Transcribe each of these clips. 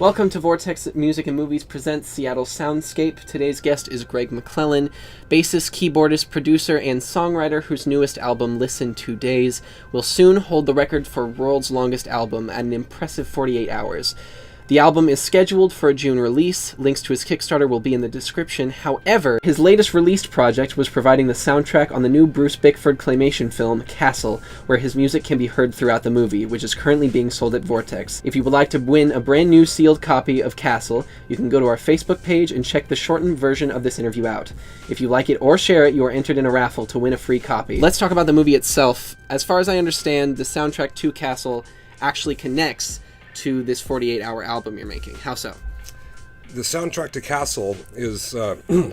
Welcome to Vortex Music and Movies presents Seattle Soundscape. Today's guest is Greg McClellan, bassist, keyboardist, producer, and songwriter whose newest album, Listen2Daze, will soon hold the record for world's longest album at an impressive 48 hours. The album is scheduled for a June release. Links to his Kickstarter will be in the description. However, his latest released project was providing the soundtrack on the new Bruce Bickford Claymation film, Cas'l, where his music can be heard throughout the movie, which is currently being sold at Vortex. If you would like to win a brand new sealed copy of Cas'l, you can go to our Facebook page and check the shortened version of this interview out. If you like it or share it, you are entered in a raffle to win a free copy. Let's talk about the movie itself. As far as I understand, the soundtrack to Cas'l actually connects to this 48-hour album you're making. How so? The soundtrack to Cas'l is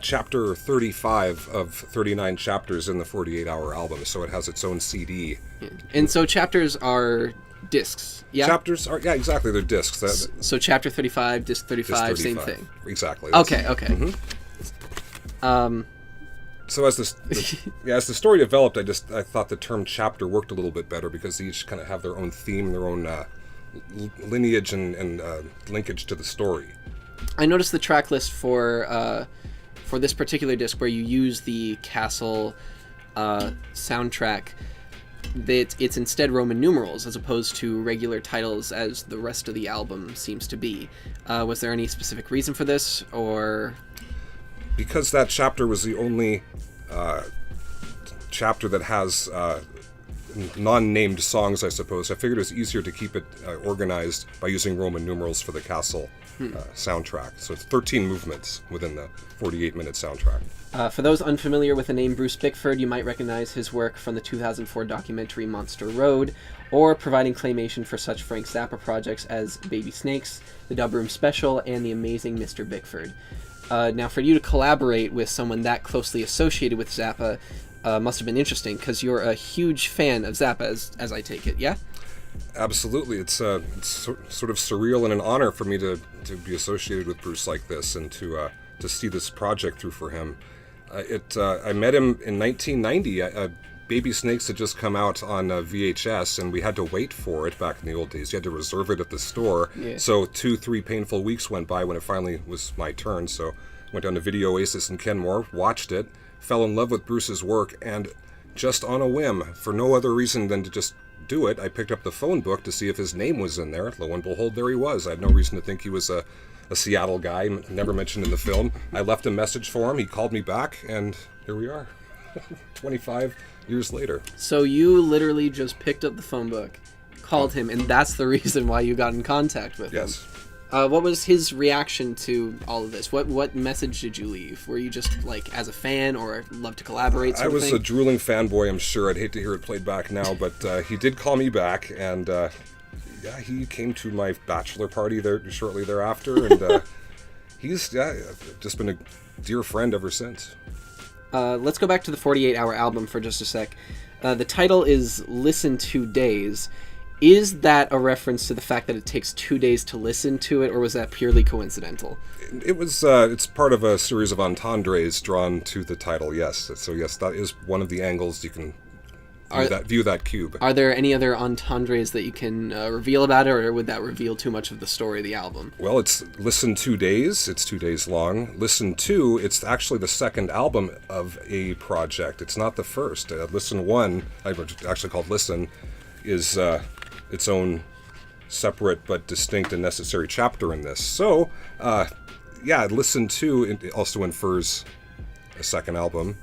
chapter 35 of 39 chapters in the 48-hour album, so it has its own CD. Yeah. And so chapters are discs, yeah? Chapters are, yeah, exactly, they're discs. So chapter 35, disc 35, same thing? Exactly. Okay. Mm-hmm. So as as the story developed, I thought the term chapter worked a little bit better because they each kind of have their own theme, their own lineage and linkage to the story. I noticed the track list for this particular disc where you use the Cas'l soundtrack. That it's instead Roman numerals as opposed to regular titles as the rest of the album seems to be. Was there any specific reason for this, or? Because that chapter was the only chapter that has non-named songs, I suppose. I figured it was easier to keep it organized by using Roman numerals for the Cas'l soundtrack. So it's 13 movements within the 48-minute soundtrack. For those unfamiliar with the name Bruce Bickford, you might recognize his work from the 2004 documentary Monster Road, or providing claymation for such Frank Zappa projects as Baby Snakes, The Dub Room Special, and The Amazing Mr. Bickford. Now, for you to collaborate with someone that closely associated with Zappa must have been interesting, because you're a huge fan of Zappa, as I take it, yeah? Absolutely. It's sort of surreal and an honor for me to be associated with Bruce like this and to see this project through for him. I met him in 1990. Baby Snakes had just come out on VHS, and we had to wait for it back in the old days. You had to reserve it at the store. Yeah. So 2-3 painful weeks went by when it finally was my turn. So went down to Video Oasis in Kenmore, watched it, fell in love with Bruce's work, and just on a whim, for no other reason than to just do it, I picked up the phone book to see if his name was in there. Lo and behold, there he was. I had no reason to think he was a Seattle guy, never mentioned in the film. I left a message for him, he called me back, and here we are, 25 years later. So you literally just picked up the phone book, called him, and that's the reason why you got in contact with him. Yes. What was his reaction to all of this? What message did you leave? Were you just, like, as a fan, or love to collaborate sort I of was thing? a drooling fanboy, I'm sure. I'd hate to hear it played back now, but he did call me back, and he came to my bachelor party there shortly thereafter, and he's just been a dear friend ever since. Let's go back to the 48-hour album for just a sec. The title is Listen2Daze. Is that a reference to the fact that it takes 2 days to listen to it, or was that purely coincidental? It was. It's part of a series of entendres drawn to the title, yes. So yes, that is one of the angles you can view that cube. Are there any other entendres that you can reveal about it, or would that reveal too much of the story of the album? Well, it's Listen2Daze. It's 2 days long. Listen 2, it's actually the second album of a project. It's not the first. Listen 1, actually called Listen, is its own separate but distinct and necessary chapter in this. So, Listen 2 it also infers a second album.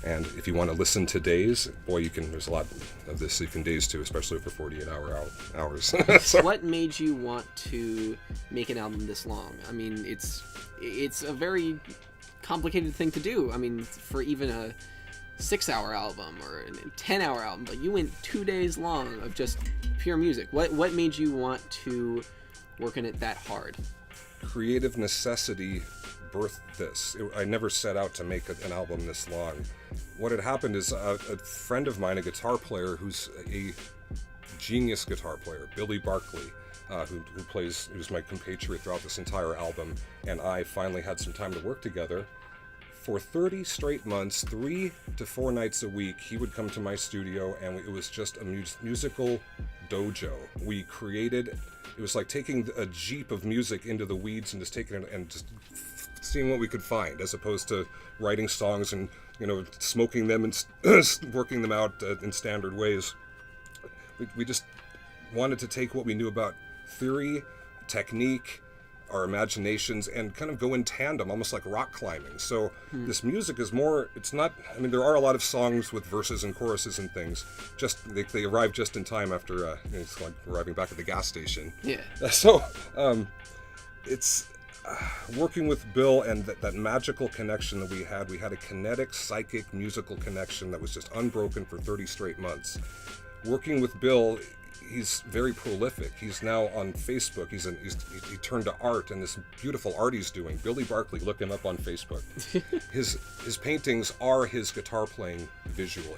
And if you want to listen to days, boy, there's a lot of this you can daze to, especially for 48 hours. So. What made you want to make an album this long? I mean, it's a very complicated thing to do. I mean, for even a 6-hour album or a 10-hour album, but you went 2 days long of just pure music. What made you want to work on it that hard? Creative necessity birthed this. I never set out to make an album this long. What had happened is a friend of mine, a guitar player who's a genius guitar player, Billy Barkley, who's my compatriot throughout this entire album, and I finally had some time to work together. For 30 straight months, 3 to 4 nights a week, he would come to my studio, and it was just a musical dojo. We created, it was like taking a jeep of music into the weeds and just taking it and just seeing what we could find, as opposed to writing songs and, smoking them and working them out in standard ways. We just wanted to take what we knew about theory, technique, our imaginations, and kind of go in tandem, almost like rock climbing. So this music is more, it's not, there are a lot of songs with verses and choruses and things, just they arrive just in time after, it's like arriving back at the gas station. Yeah. So it's working with Bill and that magical connection that we had a kinetic, psychic, musical connection that was just unbroken for 30 straight months. Working with Bill, he's very prolific. He's now on Facebook. He turned to art, and this beautiful art he's doing. Billy Barkley, look him up on Facebook. His paintings are his guitar playing visual.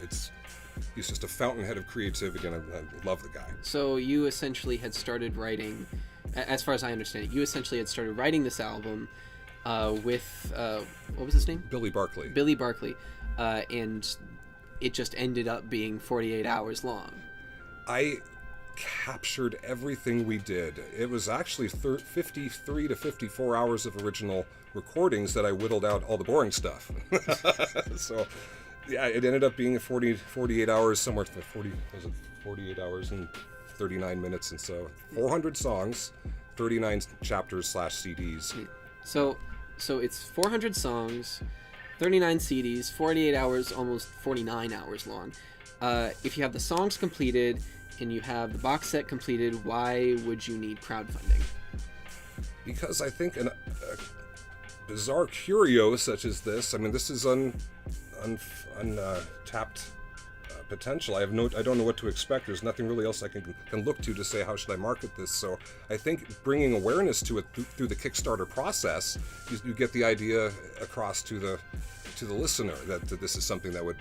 He's just a fountainhead of creativity, and I love the guy. So you essentially had started writing, as far as I understand it, you essentially had started writing this album with, what was his name? Billy Barkley. Billy Barkley. And it just ended up being 48 hours long. I captured everything we did. It was actually 53 to 54 hours of original recordings that I whittled out all the boring stuff. So, yeah, it ended up being 48 hours, somewhere 48 hours and 39 minutes, and so 400 songs, 39 chapters / CDs. So it's 400 songs, 39 CDs, 48 hours, almost 49 hours long. If you have the songs completed and you have the box set completed, why would you need crowdfunding? Because I think a bizarre curio such as this, this is untapped potential. I don't know what to expect. There's nothing really else I can look to say how should I market this. So I think bringing awareness to it through the Kickstarter process, you get the idea across to the listener that this is something that would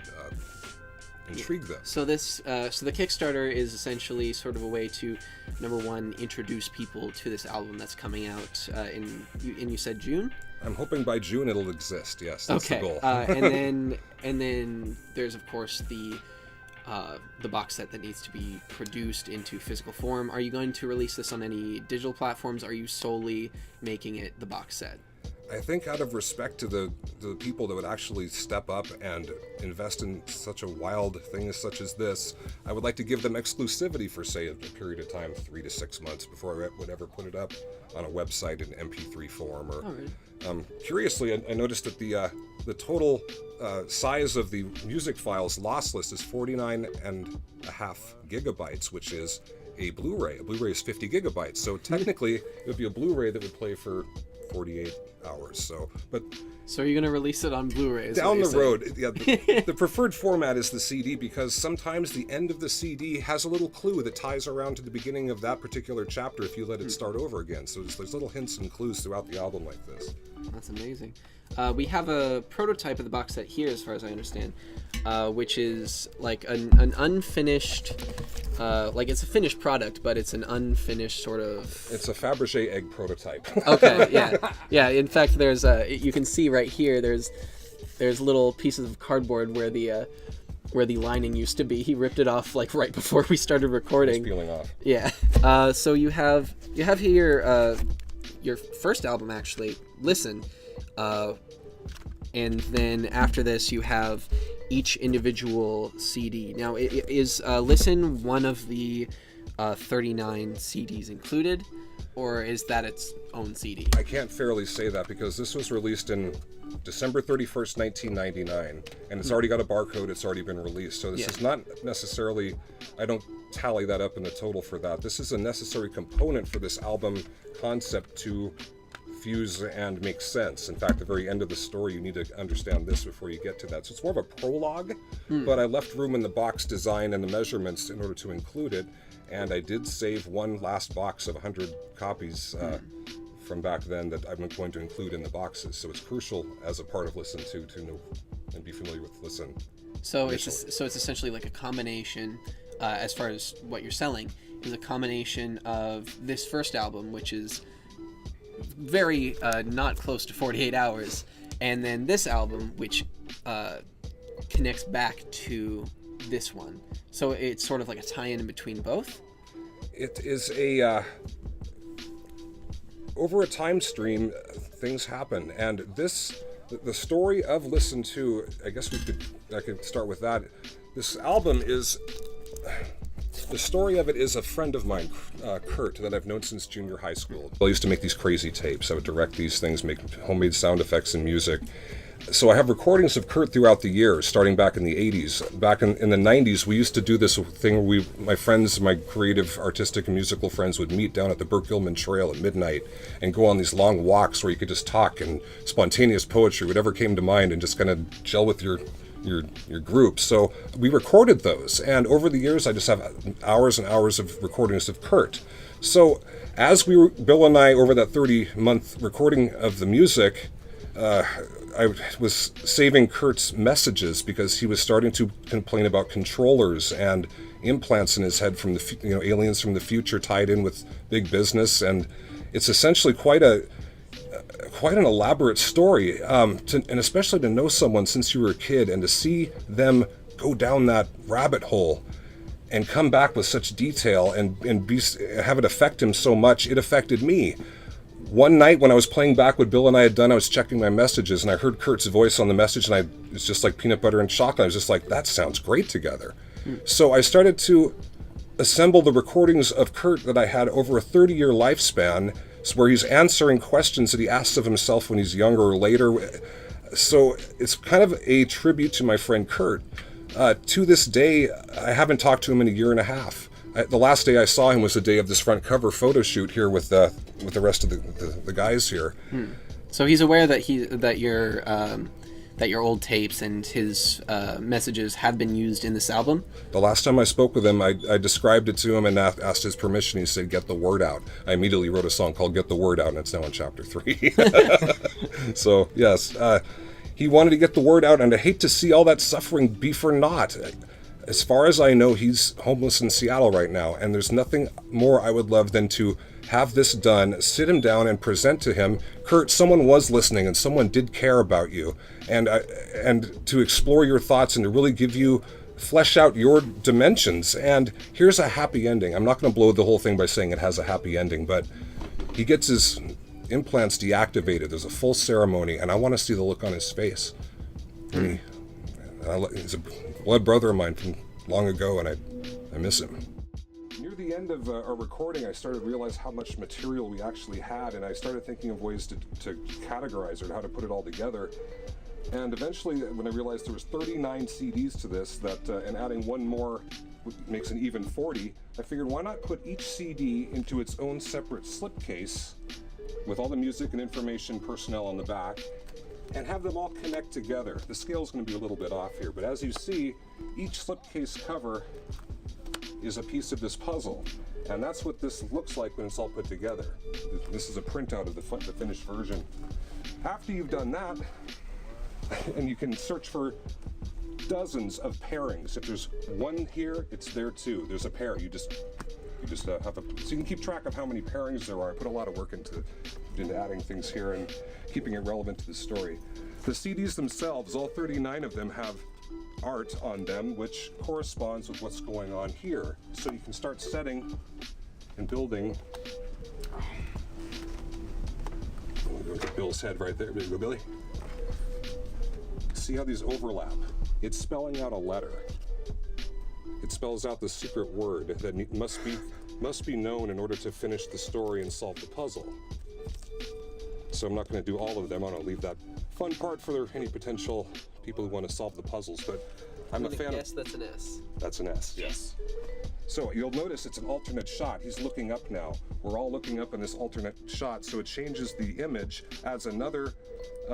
intrigue them. So the Kickstarter is essentially sort of a way to, number one, introduce people to this album that's coming out in you said June? I'm hoping by June it'll exist. Yes, that's the goal. and then there's of course the box set that needs to be produced into physical form. Are you going to release this on any digital platforms? Are you solely making it the box set? I think out of respect to the people that would actually step up and invest in such a wild thing such as this, I would like to give them exclusivity for, say, a period of time, 3 to 6 months, before I would ever put it up on a website in MP3 form. Or curiously, I noticed that the total size of the music files lossless is 49.5 gigabytes, which is a Blu-ray. A Blu-ray is 50 gigabytes, so technically it would be a Blu-ray that would play for 48 hours. So are you going to release it on Blu-ray? Down the road, yeah. The preferred format is the CD, because sometimes the end of the CD has a little clue that ties around to the beginning of that particular chapter if you let it start over again. So there's little hints and clues throughout the album like this. That's amazing. We have a prototype of the box set here, as far as I understand, which is like an unfinished, it's a finished product, but it's an unfinished sort of... It's a Fabergé egg prototype. Okay, yeah. In fact, there's you can see right here, there's little pieces of cardboard where the lining used to be. He ripped it off right before we started recording. It's peeling off. Yeah. So you have here your first album, actually, Listen. And then after this you have each individual CD. Now, is Listen one of the 39 CDs included, or is that its own CD? I can't fairly say that, because this was released in December 31st, 1999, and it's already got a barcode, it's already been released. So this is not necessarily, I don't tally that up in the total for that. This is a necessary component for this album concept to fuse and make sense. In fact, the very end of the story, you need to understand this before you get to that. So it's more of a prologue, but I left room in the box design and the measurements in order to include it, and I did save one last box of 100 copies from back then that I'm going to include in the boxes. So it's crucial as a part of Listen to know and be familiar with Listen. So it's essentially like a combination, as far as what you're selling, is a combination of this first album, which is very not close to 48 hours, and then this album, which connects back to this one. So it's sort of like a tie-in between both? it is a over a time stream, things happen, and the story of Listen To, I guess I could start with that. This album is, the story of it is a friend of mine, Kurt, that I've known since junior high school. I used to make these crazy tapes. I would direct these things, make homemade sound effects and music. So I have recordings of Kurt throughout the years, starting back in the 80s. Back in the 90s, we used to do this thing where my friends, my creative, artistic, and musical friends would meet down at the Burke-Gilman Trail at midnight and go on these long walks where you could just talk and spontaneous poetry, whatever came to mind, and just kind of gel with your group. So we recorded those, and over the years I just have hours and hours of recordings of Kurt. So as Bill and I, over that 30-month recording of the music, I was saving Kurt's messages because he was starting to complain about controllers and implants in his head from the aliens from the future tied in with big business, and it's essentially quite an elaborate story, and especially to know someone since you were a kid and to see them go down that rabbit hole and come back with such detail and have it affect him so much. It affected me. One night when I was playing back what Bill and I had done, I was checking my messages and I heard Kurt's voice on the message, and it's just like peanut butter and chocolate. I was just like, that sounds great together. So I started to assemble the recordings of Kurt that I had over a 30-year lifespan, where he's answering questions that he asks of himself when he's younger or later. So it's kind of a tribute to my friend Kurt. To this day, I haven't talked to him in a year and a half. The last day I saw him was the day of this front cover photo shoot here with the rest of the guys here. So he's aware that your old tapes and his messages have been used in this album? The last time I spoke with him, I described it to him and asked his permission. He said, "Get the word out." I immediately wrote a song called "Get the Word Out," and it's now in chapter 3. So yes, he wanted to get the word out, and I hate to see all that suffering be for naught. As far as I know, he's homeless in Seattle right now, and there's nothing more I would love than to have this done, sit him down and present to him, Kurt, someone was listening and someone did care about you, and to explore your thoughts and to really flesh out your dimensions. And here's a happy ending. I'm not going to blow the whole thing by saying it has a happy ending, but he gets his implants deactivated. There's a full ceremony, and I want to see the look on his face. He's a blood brother of mine from long ago, and I miss him. Near the end of our recording, I started to realize how much material we actually had, and I started thinking of ways to categorize it, how to put it all together. And eventually, when I realized there was 39 CDs to this, and adding one more makes an even 40, I figured why not put each CD into its own separate slipcase with all the music and information personnel on the back, and have them all connect together. The scale's going to be a little bit off here, but as you see, each slipcase cover is a piece of this puzzle, and that's what this looks like when it's all put together. This is a printout of the finished version. After you've done that, and you can search for dozens of pairings. If there's one here, it's there too. There's a pair. You just have so you can keep track of how many pairings there are. I put a lot of work into adding things here and keeping it relevant to the story. The CDs themselves, all 39 of them, have art on them which corresponds with what's going on here. So you can start setting and building. Look at Bill's head right there. There you go, Billy. See how these overlap? It's spelling out a letter. It spells out the secret word that must be known in order to finish the story and solve the puzzle. So I'm not going to do all of them. I want to leave that fun part for any potential people who want to solve the puzzles. But I'm a fan. Yes, that's an S. That's an S. Yes. So you'll notice it's an alternate shot. He's looking up now. We're all looking up in this alternate shot. So it changes the image, adds another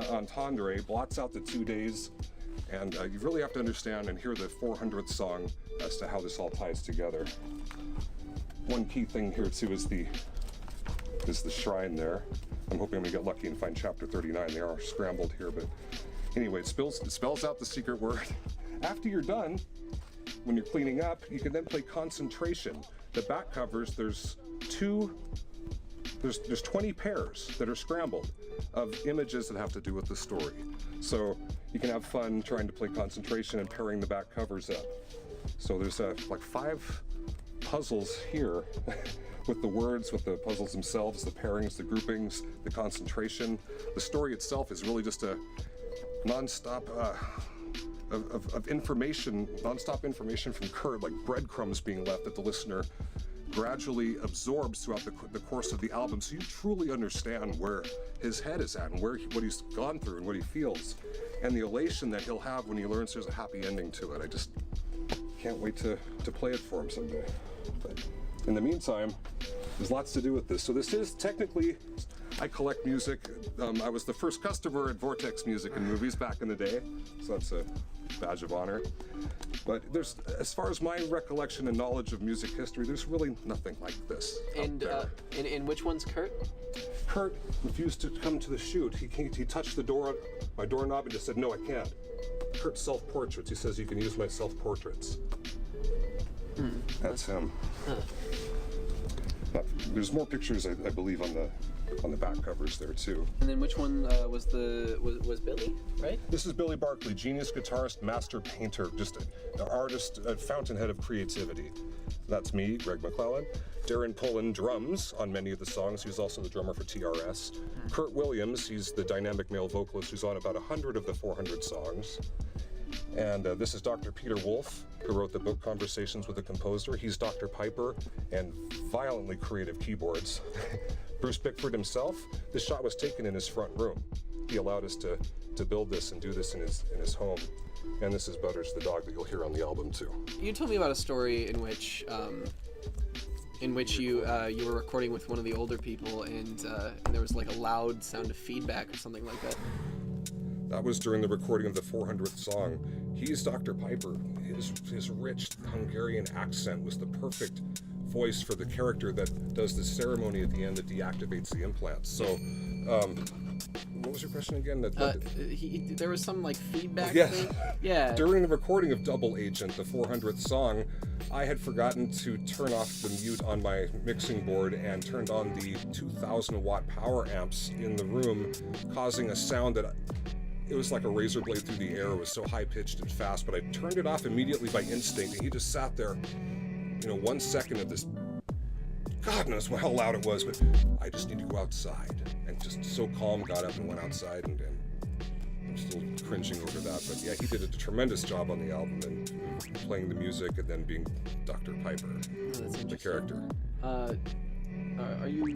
entendre, blots out the 2 days. And you really have to understand and hear the 400th song as to how this all ties together. One key thing here too is the shrine there. I'm hoping I'm gonna get lucky and find chapter 39. They are scrambled here, but anyway, it spells out the secret word. After you're done, when you're cleaning up, you can then play concentration. The back covers, there's 20 pairs that are scrambled of images that have to do with the story. So you can have fun trying to play concentration and pairing the back covers up. So there's like five puzzles here with the words, with the puzzles themselves, the pairings, the groupings, the concentration. The story itself is really just a non-stop of information, non-stop information from Kurt, like breadcrumbs being left that the listener gradually absorbs throughout the course of the album, so you truly understand where his head is at and what he's gone through and what he feels, and the elation that he'll have when he learns there's a happy ending to it. I just can't wait to play it for him someday. But in the meantime, there's lots to do with this. So this is technically, I collect music. I was the first customer at Vortex Music and Movies back in the day, so that's a badge of honor. But there's, as far as my recollection and knowledge of music history, there's really nothing like this. And which one's Kurt? Kurt refused to come to the shoot. He touched my doorknob, and just said, "No, I can't." Kurt's self-portraits. He says, "You can use my self-portraits." That's him. There's more pictures, I believe, on the back covers there too. And then which one was Billy, right? This is Billy Barkley, genius guitarist, master painter, just an artist, a fountainhead of creativity. That's me, Greg McClellan. Darren Pullen drums on many of the songs. He's also the drummer for TRS. Kurt Williams, he's the dynamic male vocalist who's on about 100 of the 400 songs. And this is Dr. Peter Wolf, who wrote the book Conversations with a Composer. He's Dr. Piper and violently creative keyboards. Bruce Bickford himself, this shot was taken in his front room. He allowed us to build this and do this in his home. And this is Butters the dog that you'll hear on the album too. You told me about a story in which you were recording with one of the older people, and there was like a loud sound of feedback or something like that. That was during the recording of the 400th song. He's Dr. Piper. His rich Hungarian accent was the perfect voice for the character that does the ceremony at the end that deactivates the implants. So, what was your question again? There was some like feedback thing? Yeah. During the recording of Double Agent, the 400th song, I had forgotten to turn off the mute on my mixing board and turned on the 2,000 watt power amps in the room, causing a sound that it was like a razor blade through the air. It was so high pitched and fast, but I turned it off immediately by instinct, and he just sat there, 1 second of this. God knows how loud it was, but I just need to go outside. And just so calm, got up and went outside, and I'm still cringing over that. But yeah, he did a tremendous job on the album and playing the music and then being Dr. Piper, the character. Are you,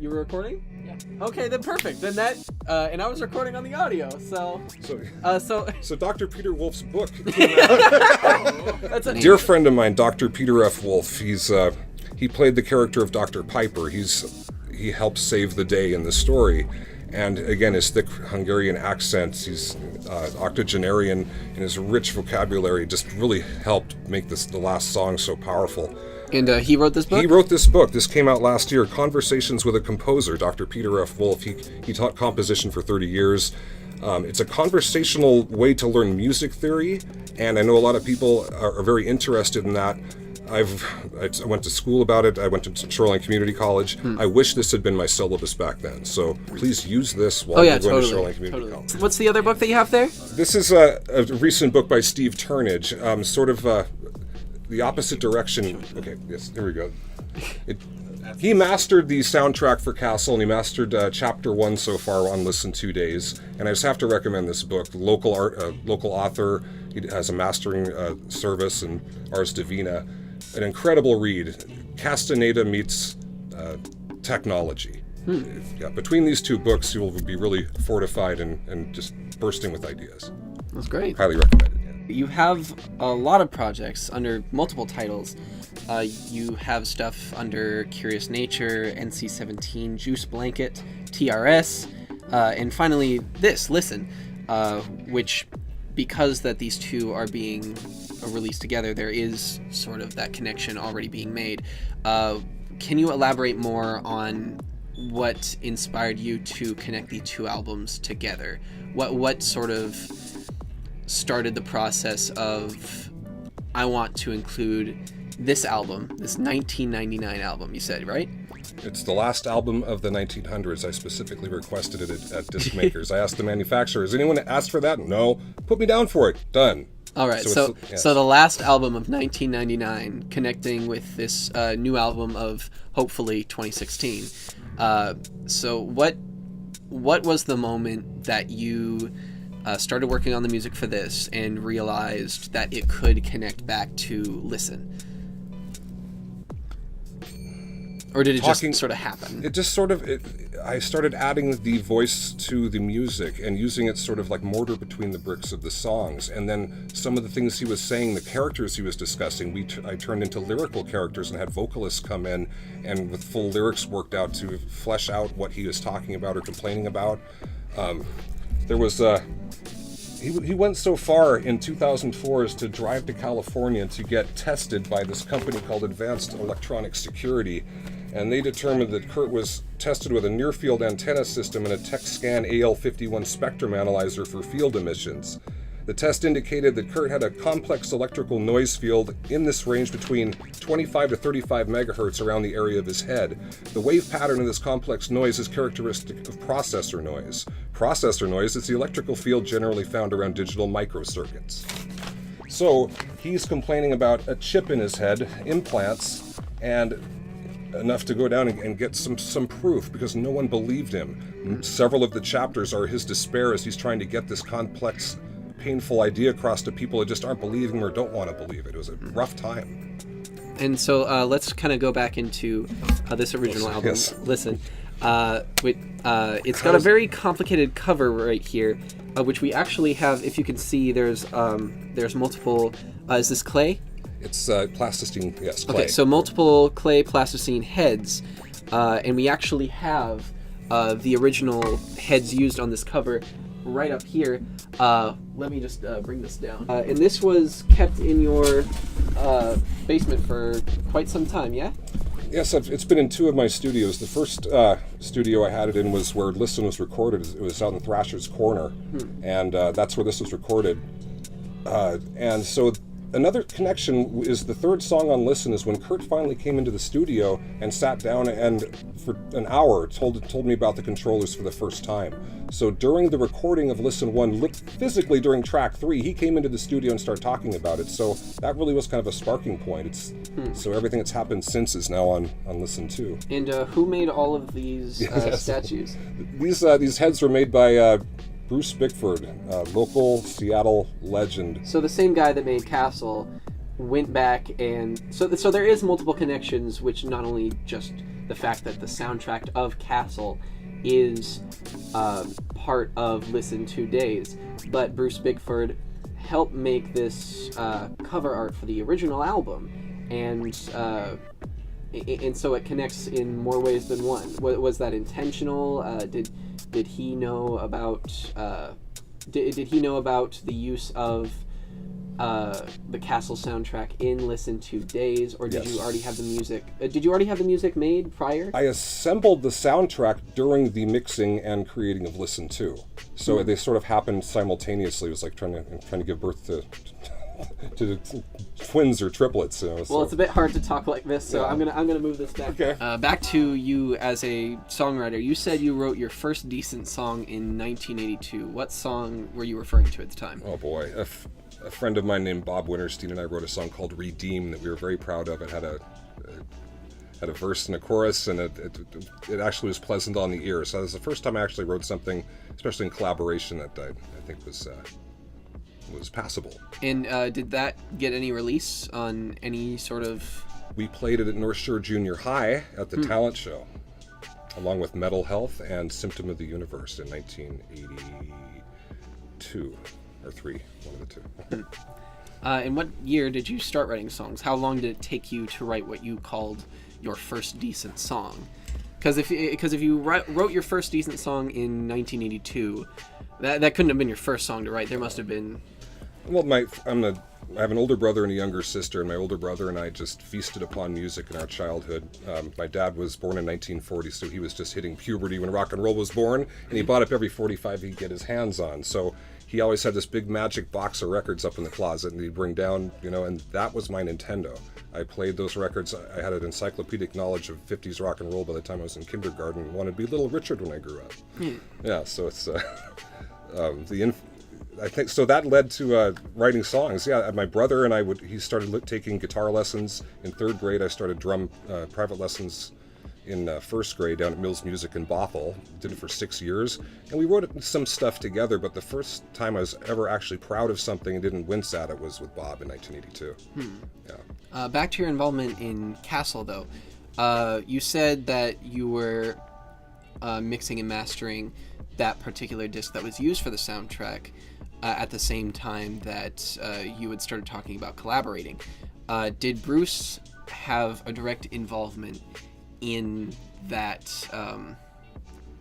you were recording? Yeah. Okay, then perfect. Then that, and I was recording on the audio, so. So Dr. Peter Wolf's book came out. That's a dear friend of mine, Dr. Peter F. Wolf. He played the character of Dr. Piper. He helped save the day in the story. And again, his thick Hungarian accent, he's octogenarian, and his rich vocabulary just really helped make the last song so powerful. And he wrote this book? He wrote this book. This came out last year, Conversations with a Composer, Dr. Peter F. Wolf. He taught composition for 30 years. It's a conversational way to learn music theory, and I know a lot of people are very interested in that. I went to school about it. I went to Shoreline Community College. I wish this had been my syllabus back then. So please use this while you're going to Shoreline Community College. What's the other book that you have there? This is a recent book by Steve Turnage, sort of the opposite direction. Okay, yes, here we go. He mastered the soundtrack for Cas'l, and he mastered chapter 1 so far on Listen2Daze. And I just have to recommend this book. Local author. He has a mastering service, and Ars Divina. An incredible read. Castaneda meets technology. Yeah, between these two books, you will be really fortified and just bursting with ideas. That's great. Highly recommended. Yeah. You have a lot of projects under multiple titles. You have stuff under Curious Nature, NC-17, Juice Blanket, TRS, and finally this, Listen, which, because that these two are being released together, there is sort of that connection already being made. Can you elaborate more on what inspired you to connect the two albums together? What sort of started the process of, I want to include this album, this 1999 album, you said, right? It's the last album of the 1900s. I specifically requested it at disc makers. I asked the manufacturer, has anyone asked for that? No. Put me down for it. Done. All right, so the last album of 1999, connecting with this new album of hopefully 2016. So what was the moment that you started working on the music for this and realized that it could connect back to Listen? Or did it just sort of happen? It just sort of, I started adding the voice to the music and using it sort of like mortar between the bricks of the songs. And then some of the things he was saying, the characters he was discussing, I turned into lyrical characters and had vocalists come in and with full lyrics worked out to flesh out what he was talking about or complaining about. There was he went so far in 2004 as to drive to California to get tested by this company called Advanced Electronic Security, and they determined that Kurt was tested with a near-field antenna system and a TechScan AL51 spectrum analyzer for field emissions. The test indicated that Kurt had a complex electrical noise field in this range between 25 to 35 megahertz around the area of his head. The wave pattern of this complex noise is characteristic of processor noise. Processor noise is the electrical field generally found around digital microcircuits. So he's complaining about a chip in his head, implants, and enough to go down and get some proof because no one believed him. Several of the chapters are his despair as he's trying to get this complex painful idea across to people that just aren't believing or don't want to believe it. It was a rough time. And so let's kind of go back into this original album. Yes. Listen, it's got a very complicated cover right here, which we actually have. If you can see, there's multiple. Is this clay? It's plasticine. Yes, clay. Okay, so multiple clay plasticine heads, and we actually have the original heads used on this cover right up here. Let me just bring this down. And this was kept in your basement for quite some time, yeah? Yes, it's been in two of my studios. The first studio I had it in was where Listen was recorded. It was out in Thrasher's Corner, and that's where this was recorded. And so another connection is the third song on Listen is when Kurt finally came into the studio and sat down and for an hour told me about the controllers for the first time. So during the recording of Listen 1, physically during track 3, he came into the studio and started talking about it. So that really was kind of a sparking point. So everything that's happened since is now on Listen 2. And who made all of these statues? These heads were made by Bruce Bickford, local Seattle legend. So the same guy that made Cas'l went back and... So there is multiple connections, which not only just the fact that the soundtrack of Cas'l is part of Listen2Daze, but Bruce Bickford helped make this cover art for the original album, and so it connects in more ways than one. Was that intentional? Did he know about did he know about the use of the Cas'l soundtrack in Listen2Daze, or did you already have the music? Did you already have the music made prior? I assembled the soundtrack during the mixing and creating of Listen 2, so they sort of happened simultaneously. It was like trying to give birth to twins or triplets. You know, so. Well, it's a bit hard to talk like this, so yeah. I'm gonna move this back. Okay. Back to you as a songwriter. You said you wrote your first decent song in 1982. What song were you referring to at the time? Oh boy, a friend of mine named Bob Winterstein and I wrote a song called "Redeem" that we were very proud of. It had a verse and a chorus, and it actually was pleasant on the ear. So that was the first time I actually wrote something, especially in collaboration, that I think was passable. And did that get any release on any sort of... We played it at North Shore Junior High at the talent show, along with Mental Health and Symptom of the Universe in 1982 or 3, one of the two. In what year did you start writing songs? How long did it take you to write what you called your first decent song? Because if you wrote your first decent song in 1982, that couldn't have been your first song to write. There must have been... Well, I have an older brother and a younger sister, and my older brother and I just feasted upon music in our childhood. My dad was born in 1940, so he was just hitting puberty when rock and roll was born, and he bought up every 45 he could get his hands on. So he always had this big magic box of records up in the closet, and he'd bring down, and that was my Nintendo. I played those records. I had an encyclopedic knowledge of 50s rock and roll by the time I was in kindergarten and wanted to be Little Richard when I grew up. Yeah, so it's I think so. That led to writing songs. Yeah, my brother and he started taking guitar lessons in 3rd grade. I started drum private lessons in 1st grade down at Mills Music in Bothell. Did it for 6 years, and we wrote some stuff together. But the first time I was ever actually proud of something and didn't wince at it was with Bob in 1982. Yeah. Back to your involvement in Cas'l, though. You said that you were mixing and mastering that particular disc that was used for the soundtrack at the same time that you had started talking about collaborating. Did Bruce have a direct involvement in that,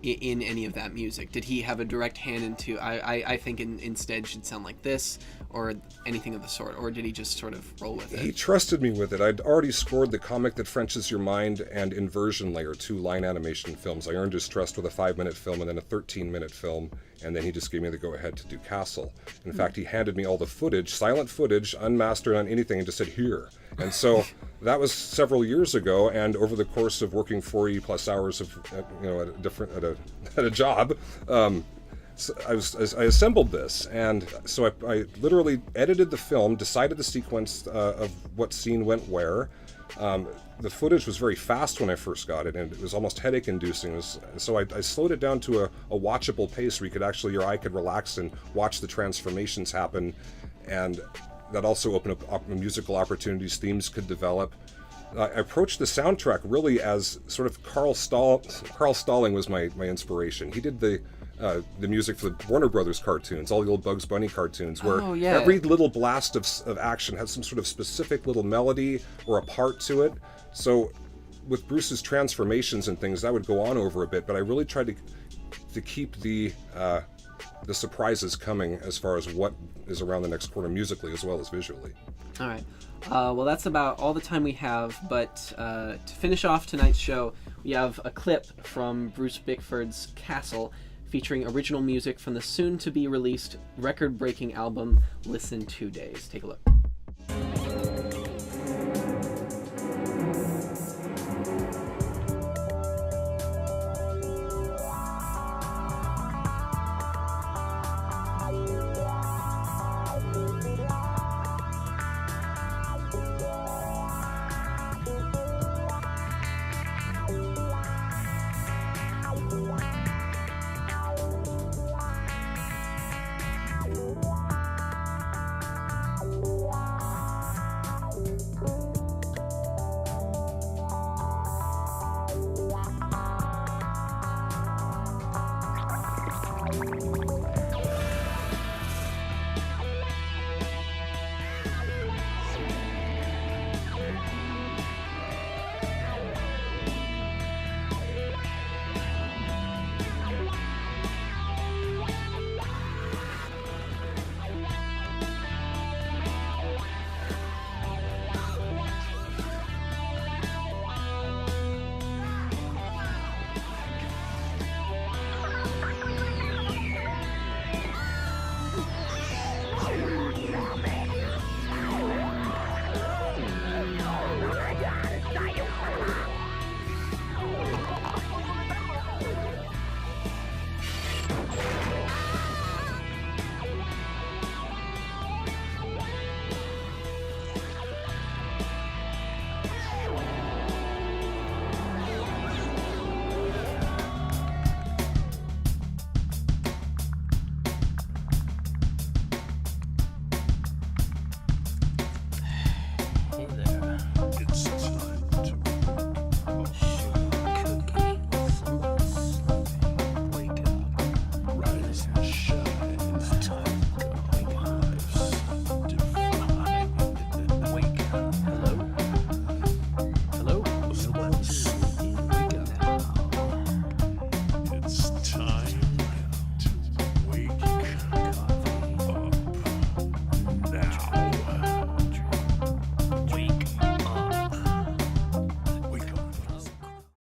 in any of that music? Did he have a direct hand into, I think instead should sound like this, or anything of the sort, or did he just sort of roll with it? He trusted me with it. I'd already scored The Comic That Frenches Your Mind and Inversion Layer, 2 line animation films. I earned his trust with a 5-minute film and then a 13-minute film, and then he just gave me the go-ahead to do Cas'l. In fact, he handed me all the footage, silent footage, unmastered on anything, and just said, here. And so that was several years ago, and over the course of working 40 plus hours of, at a job, so I assembled this, and so I literally edited the film, decided the sequence of what scene went where. The footage was very fast when I first got it, and it was almost headache-inducing. So I slowed it down to a watchable pace where your eye could relax and watch the transformations happen, and that also opened up musical opportunities. Themes could develop. I approached the soundtrack really as sort of Carl Stalling was my inspiration. He did the music for the Warner Brothers cartoons, all the old Bugs Bunny cartoons, where every little blast of action has some sort of specific little melody or a part to it. So with Bruce's transformations and things, that would go on over a bit, but I really tried to keep the surprises coming as far as what is around the next corner musically as well as visually. All right. Well, that's about all the time we have, but to finish off tonight's show, we have a clip from Bruce Bickford's Cas'l, featuring original music from the soon-to-be-released record-breaking album Listen2Daze. Take a look.